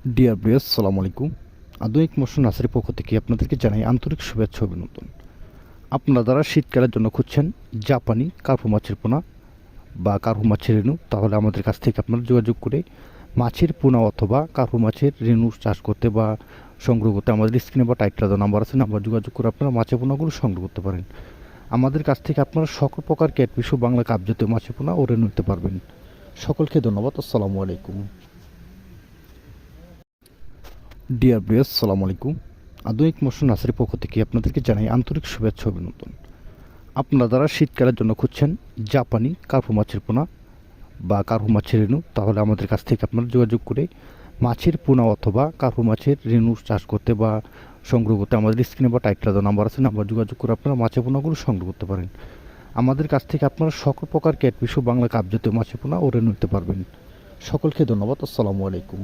Dear viewers, সালামু আলাইকুম। আধুনিক মৎস্য নার্সারির পক্ষ থেকে আপনাদেরকে জানাই আন্তরিক শুভেচ্ছা ও অভিনন্দন। আপনারা যারা শীতকালের জন্য খুঁজছেন জাপানি কার্পু মাছের পোনা বা কার্পু মাছের রেণু, তাহলে আমাদের কাছ থেকে আপনারা যোগাযোগ করে মাছের পোনা অথবা কার্পু মাছের রেণু চাষ করতে বা সংগ্রহ করতে আমাদের স্ক্রিনে বা টাইটেলে দেওয়া নাম্বার আছে, নাম্বার যোগাযোগ করে আপনারা মাছের পোনাগুলো সংগ্রহ করতে পারেন। আমাদের কাছ থেকে আপনারা সকল প্রকার ক্যাটফিশ ও বাংলা কাপজাতীয় মাছের পোনা ও রেণু নিতে পারবেন। সকলকে ধন্যবাদ। আসসালামু আলাইকুম। ডিয়ার ভিউয়ার্স, সালামু আলাইকুম। আধুনিক মৎস্য নার্সারির পক্ষ থেকে আপনাদেরকে জানাই আন্তরিক শুভেচ্ছা ও অভিনন্দন। আপনারা যারা শীতকালের জন্য খুঁজছেন জাপানি কার্পু মাছের পোনা বা কার্পু মাছের রেণু, তাহলে আমাদের কাছ থেকে আপনারা যোগাযোগ করে মাছের পোনা অথবা কার্পু মাছের রেণু চাষ করতে বা সংগ্রহ করতে আমাদের স্ক্রিনে বা টাইটেলে দেওয়া নাম্বার আছে, নাম্বার যোগাযোগ করে আপনারা মাছের পোনাগুলো সংগ্রহ করতে পারেন। আমাদের কাছ থেকে আপনারা সকল প্রকার ক্যাটফিশ ও বাংলা কাপজাতীয় মাছের পোনা ও রেণু নিতে পারবেন। সকলকে ধন্যবাদ। আসসালামু আলাইকুম।